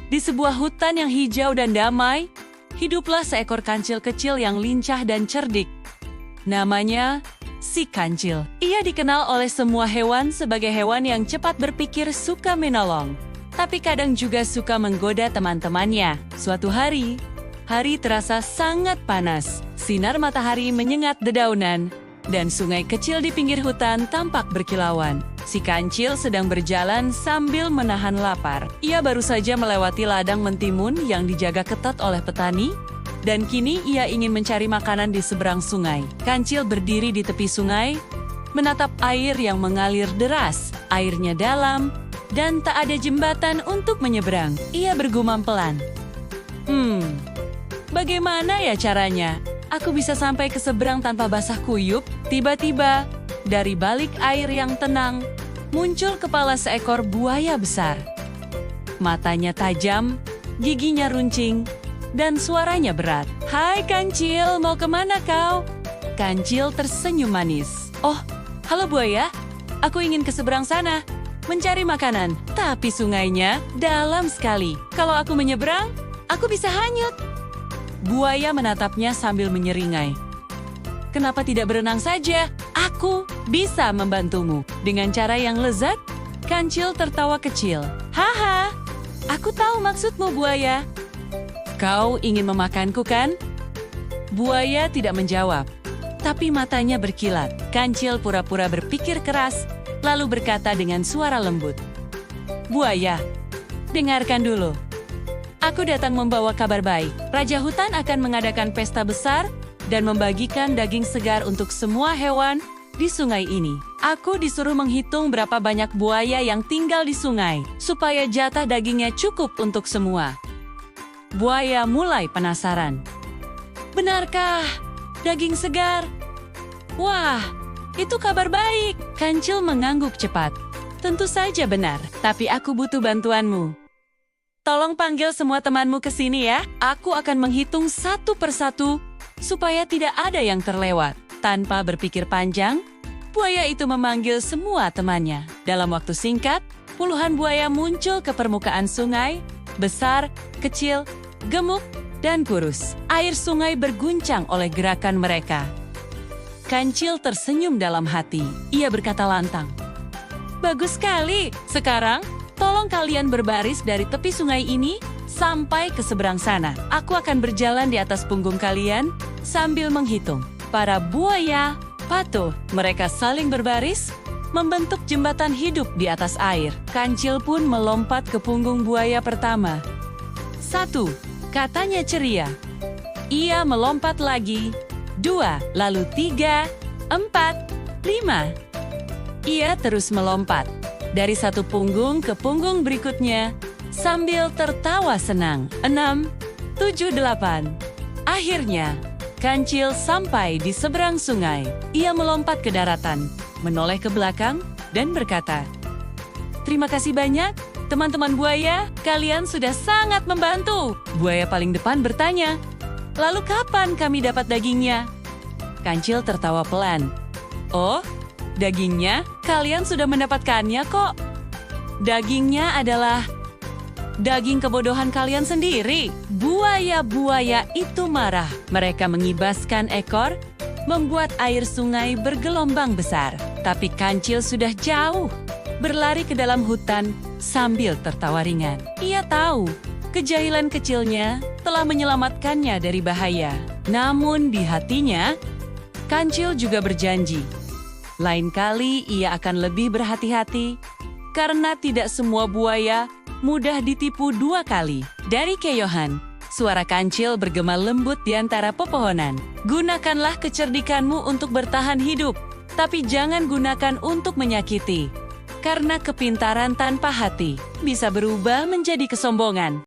Di sebuah hutan yang hijau dan damai, hiduplah seekor kancil kecil yang lincah dan cerdik. Namanya si kancil. Ia dikenal oleh semua hewan sebagai hewan yang cepat berpikir, suka menolong, tapi kadang juga suka menggoda teman-temannya. Suatu hari, hari terasa sangat panas. Sinar matahari menyengat dedaunan, dan sungai kecil di pinggir hutan tampak berkilauan. Si kancil sedang berjalan sambil menahan lapar. Ia baru saja melewati ladang mentimun yang dijaga ketat oleh petani, dan kini ia ingin mencari makanan di seberang sungai. Kancil berdiri di tepi sungai, menatap air yang mengalir deras. Airnya dalam, dan tak ada jembatan untuk menyeberang. Ia bergumam pelan. Bagaimana ya caranya? Aku bisa sampai ke seberang tanpa basah kuyup? Tiba-tiba, dari balik air yang tenang, muncul kepala seekor buaya besar. Matanya tajam, giginya runcing, dan suaranya berat. "Hai kancil, mau kemana kau?" Kancil tersenyum manis. "Oh, halo buaya. Aku ingin ke seberang sana, mencari makanan. Tapi sungainya dalam sekali. Kalau aku menyeberang, aku bisa hanyut." Buaya menatapnya sambil menyeringai. "Kenapa tidak berenang saja? Aku bisa membantumu." Dengan cara yang lezat, kancil tertawa kecil. "Haha, aku tahu maksudmu buaya. Kau ingin memakanku kan?" Buaya tidak menjawab, tapi matanya berkilat. Kancil pura-pura berpikir keras, lalu berkata dengan suara lembut, "Buaya, dengarkan dulu. Aku datang membawa kabar baik. Raja hutan akan mengadakan pesta besar dan membagikan daging segar untuk semua hewan di sungai ini. Aku disuruh menghitung berapa banyak buaya yang tinggal di sungai, supaya jatah dagingnya cukup untuk semua." Buaya mulai penasaran. "Benarkah? Daging segar? Wah, itu kabar baik." Kancil mengangguk cepat. "Tentu saja benar, tapi aku butuh bantuanmu. Tolong panggil semua temanmu ke sini ya. Aku akan menghitung satu persatu supaya tidak ada yang terlewat." Tanpa berpikir panjang, buaya itu memanggil semua temannya. Dalam waktu singkat, puluhan buaya muncul ke permukaan sungai, besar, kecil, gemuk, dan kurus. Air sungai berguncang oleh gerakan mereka. Kancil tersenyum dalam hati. Ia berkata lantang, "Bagus sekali. Sekarang, tolong kalian berbaris dari tepi sungai ini sampai ke seberang sana. Aku akan berjalan di atas punggung kalian sambil menghitung." Para buaya patuh. Mereka saling berbaris, membentuk jembatan hidup di atas air. Kancil pun melompat ke punggung buaya pertama. "1," katanya ceria. Ia melompat lagi. 2, lalu 3, 4, 5. Ia terus melompat dari satu punggung ke punggung berikutnya sambil tertawa senang. 6, 7, 8. Akhirnya, kancil sampai di seberang sungai. Ia melompat ke daratan, menoleh ke belakang, dan berkata, "Terima kasih banyak, teman-teman buaya. Kalian sudah sangat membantu." Buaya paling depan bertanya, "Lalu kapan kami dapat dagingnya?" Kancil tertawa pelan. "Oh, dagingnya? Kalian sudah mendapatkannya kok. Dagingnya adalah daging kebodohan kalian sendiri." Buaya-buaya itu marah. Mereka mengibaskan ekor, membuat air sungai bergelombang besar. Tapi kancil sudah jauh, berlari ke dalam hutan sambil tertawa ringan. Ia tahu, kejahilan kecilnya telah menyelamatkannya dari bahaya. Namun di hatinya, kancil juga berjanji, lain kali ia akan lebih berhati-hati, karena tidak semua buaya mudah ditipu 2 kali. Dari keyohan, suara kancil bergema lembut di antara pepohonan. "Gunakanlah kecerdikanmu untuk bertahan hidup, tapi jangan gunakan untuk menyakiti. Karena kepintaran tanpa hati bisa berubah menjadi kesombongan."